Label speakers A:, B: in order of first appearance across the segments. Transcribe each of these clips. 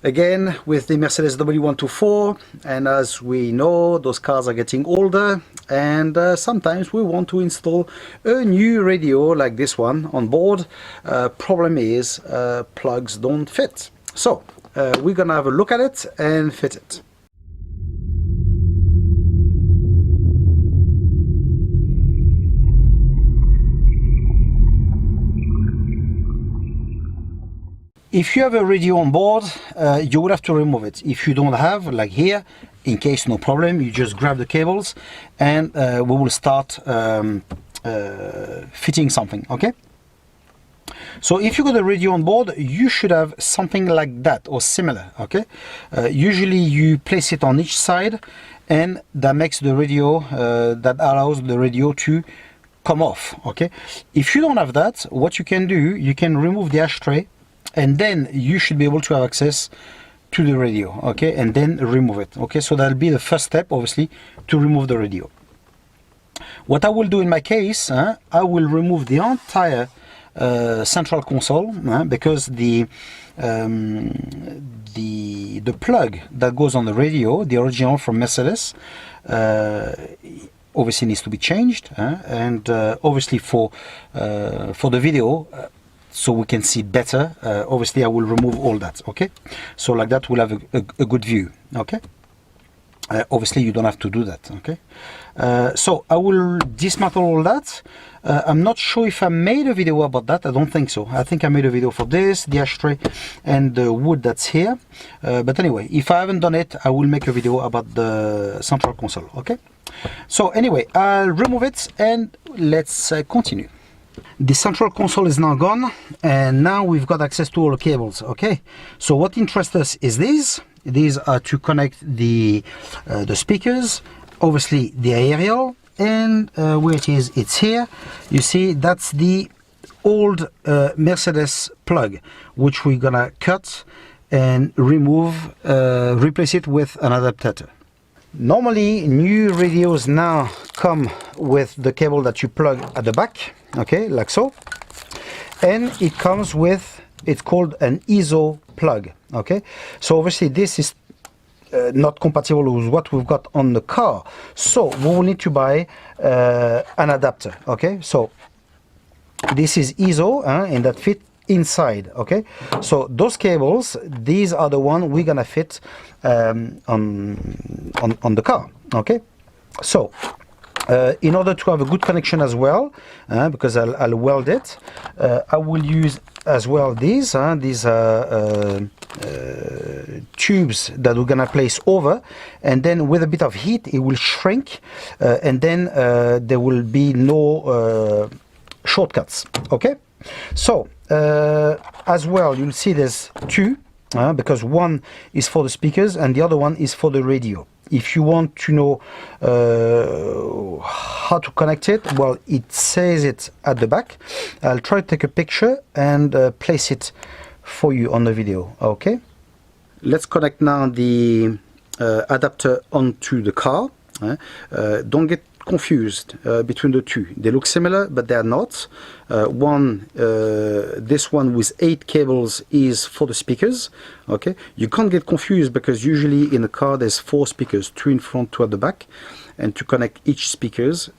A: Again with the Mercedes W124, and as we know, those cars are getting older, and sometimes we want to install a new radio like this one on board. Problem is plugs don't fit, so we're gonna have a look at it and fit it. If you have a radio on board, you would have to remove it. If you don't have, like here, in case no problem, you just grab the cables and we will start fitting something, okay? So if you got a radio on board, you should have something like that or similar, okay? Usually you place it on each side, and that makes the radio, that allows the radio to come off, okay? If you don't have that, what you can do, you can remove the ashtray, and then you should be able to have access to the radio, okay, and then remove it, okay? So that'll be the first step, obviously, to remove the radio. What I will do in my case, I will remove the entire central console, because the plug that goes on the radio, the original from Mercedes, obviously needs to be changed, and obviously for the video, so we can see better, obviously I will remove all that, okay? So like that we'll have a good view, okay? Obviously you don't have to do that, okay? So I will dismantle all that. I'm not sure if I made a video about that. I don't think so. I think I made a video for this, the ashtray and the wood that's here, but anyway, if I haven't done it, I will make a video about the central console, okay? So anyway, I'll remove it and let's continue. The central console is now gone, and now we've got access to all the cables, okay? So what interests us is these. These are to connect the speakers, obviously the aerial, and where it is, it's here. You see, that's the old Mercedes plug, which we're gonna cut and remove, replace it with an adapter. Normally, new radios now come with the cable that you plug at the back, okay, like so, and it comes with, it's called an ISO plug, okay? So obviously this is not compatible with what we've got on the car, so we will need to buy an adapter, okay? So this is ISO, and that fit inside, okay? So those cables, these are the one we're gonna fit on the car, okay? So in order to have a good connection as well, because I'll weld it, I will use as well these tubes that we're gonna place over, and then with a bit of heat it will shrink, and then there will be no shortcuts, okay? So as well, you'll see there's two, because one is for the speakers and the other one is for the radio. If you want to know how to connect it, well, it says it at the back. I'll try to take a picture and place it for you on the video, okay? Let's connect now the adapter onto the car. Don't get confused between the two. They look similar, but they're not. This one with 8 cables is for the speakers, okay? You can't get confused because usually in a car there's 4 speakers, 2 in front, 2 at the back, and to connect each speakers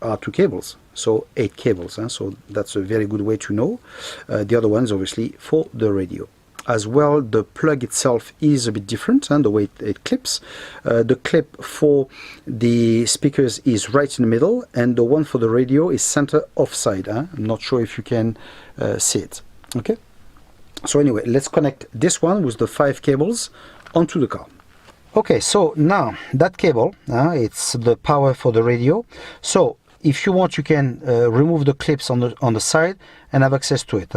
A: are 2 cables, so 8 cables, so that's a very good way to know. The other one is obviously for the radio. As well, the plug itself is a bit different, and the way it clips. The clip for the speakers is right in the middle, and the one for the radio is center offside. I'm not sure if you can see it, okay? So anyway, let's connect this one with the 5 cables onto the car. Okay, so now that cable, it's the power for the radio. So if you want, you can remove the clips on the side and have access to it.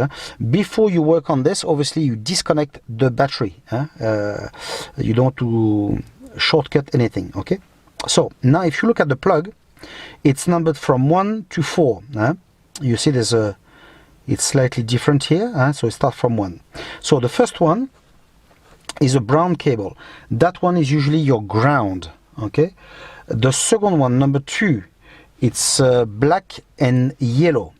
A: Before you work on this, obviously you disconnect the battery. You don't want to shortcut anything, okay? So now if you look at the plug, it's numbered from 1 to 4. You see there's it's slightly different here, so it starts from 1. So the first one is a brown cable. That one is usually your ground, okay? The second one, number 2, it's black and yellow.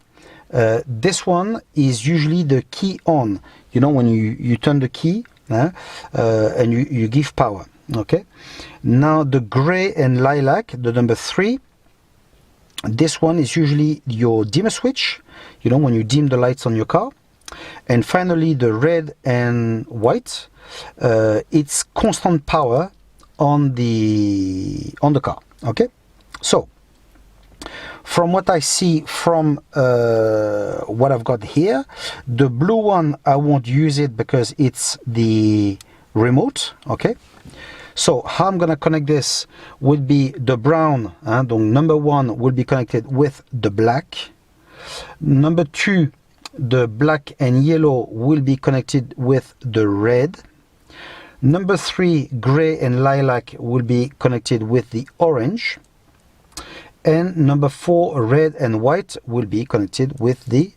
A: This one is usually the key on. You know, when you turn the key, and you give power. Okay, now the gray and lilac, the number 3, this one is usually your dimmer switch, you know, when you dim the lights on your car. And finally the red and white, it's constant power on the car. Okay, so from what I see from what I've got here, the blue one I won't use it because it's the remote. Okay, so how I'm gonna connect this would be the brown, donc number 1 will be connected with the black, number 2, the black and yellow will be connected with the red, number 3, gray and lilac will be connected with the orange, and number 4, red and white will be connected with the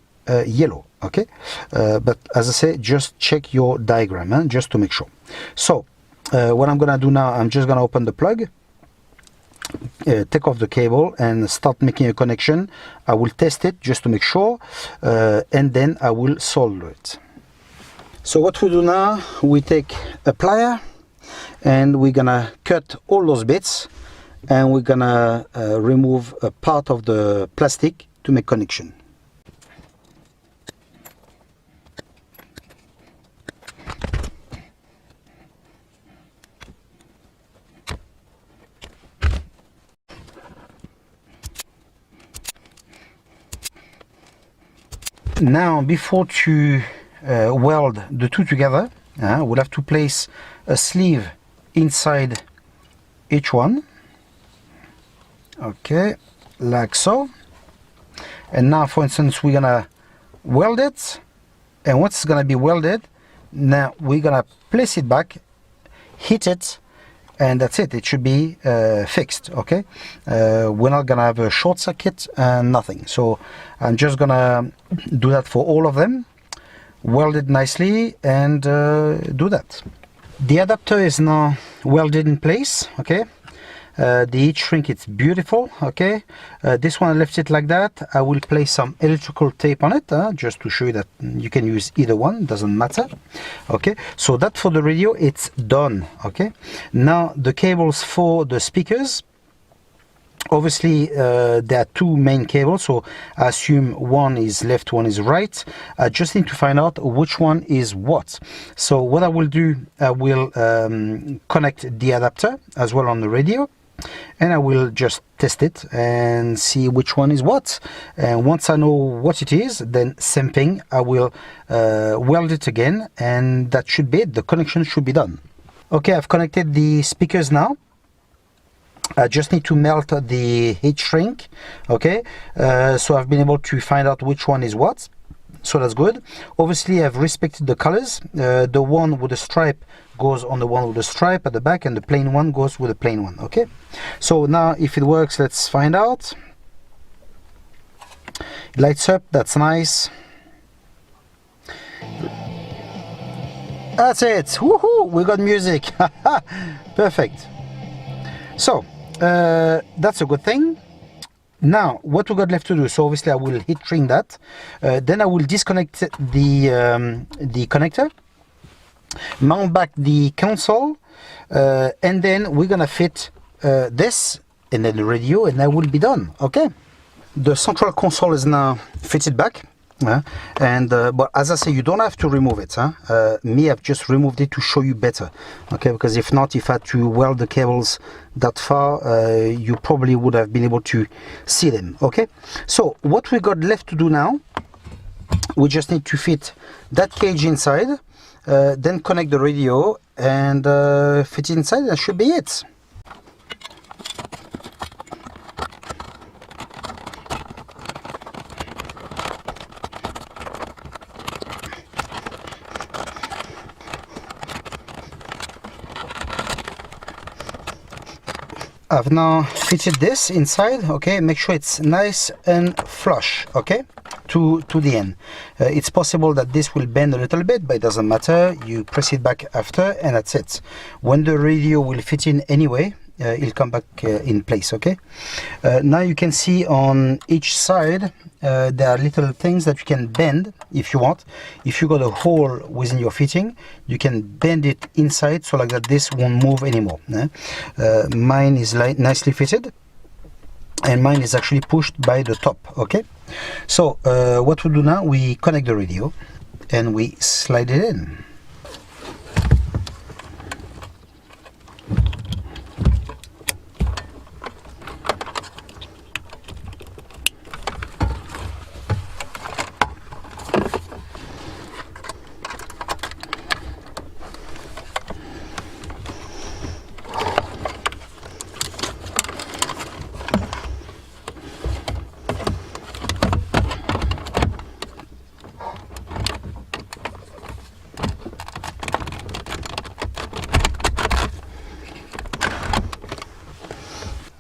A: yellow. Okay, but as I say, just check your diagram, just to make sure. So what I'm gonna do now, I'm just gonna open the plug, take off the cable and start making a connection. I will test it just to make sure, and then I will solder it. So what we do now, we take a plier and we're gonna cut all those bits, and we're gonna remove a part of the plastic to make connection. Now, before to weld the two together, we'll have to place a sleeve inside each one. Okay, like so. And now, for instance, we're gonna weld it, and once it's gonna be welded, now we're gonna place it back, hit it, and that's it. It should be fixed. Okay, we're not gonna have a short circuit and nothing. So I'm just gonna do that for all of them, weld it nicely, and do that. The adapter is now welded in place. Okay, the heat shrink, it's beautiful. Okay, this one I left it like that. I will place some electrical tape on it, just to show you that you can use either one, doesn't matter. Okay, so that for the radio, it's done. Okay, now the cables for the speakers. Obviously there are 2 main cables, so I assume one is left, one is right. I just need to find out which one is what. So what I will do, I will connect the adapter as well on the radio, and I will just test it and see which one is what. And once I know what it is, then same thing, I will weld it again, and that should be it. The connection should be done. Okay, I've connected the speakers now. I just need to melt the heat shrink. Okay, so I've been able to find out which one is what, so that's good. Obviously I've respected the colors. The one with the stripe goes on the one with the stripe at the back, and the plain one goes with the plain one. Okay, so now if it works, let's find out. It lights up, that's nice. That's it. Woohoo, we got music. Perfect. So that's a good thing. Now what we got left to do, so obviously I will heat shrink that, then I will disconnect the connector, mount back the console, and then we're gonna fit this and then the radio, and that will be done. Okay, the central console is now fitted back. And but as I say, you don't have to remove it. Me, I've just removed it to show you better. Okay, because if not, if I had to weld the cables that far, you probably would have been able to see them. Okay, so what we got left to do now, we just need to fit that cage inside, then connect the radio and fit it inside. That should be it. I've now fitted this inside. Okay, make sure it's nice and flush, okay, to the end. It's possible that this will bend a little bit, but it doesn't matter. You press it back after, and that's it. When the radio will fit in anyway, it'll come back in place. Okay, now you can see on each side there are little things that you can bend if you want. If you got a hole within your fitting, you can bend it inside so like that this won't move anymore. Mine is nicely fitted, and mine is actually pushed by the top. Okay, so what we do now, we connect the radio and we slide it in.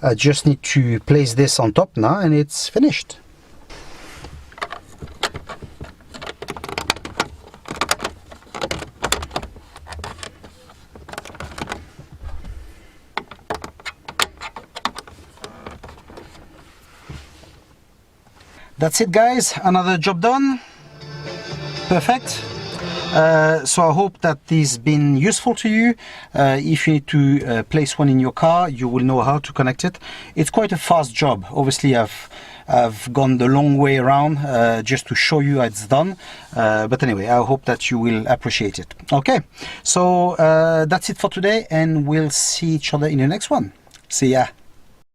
A: I just need to place this on top now and it's finished. That's it guys, another job done. Perfect. So I hope that this has been useful to you. If you need to place one in your car, you will know how to connect it. It's quite a fast job. Obviously I've gone the long way around just to show you how it's done. But anyway, I hope that you will appreciate it. Okay, so that's it for today, and we'll see each other in the next one. See ya.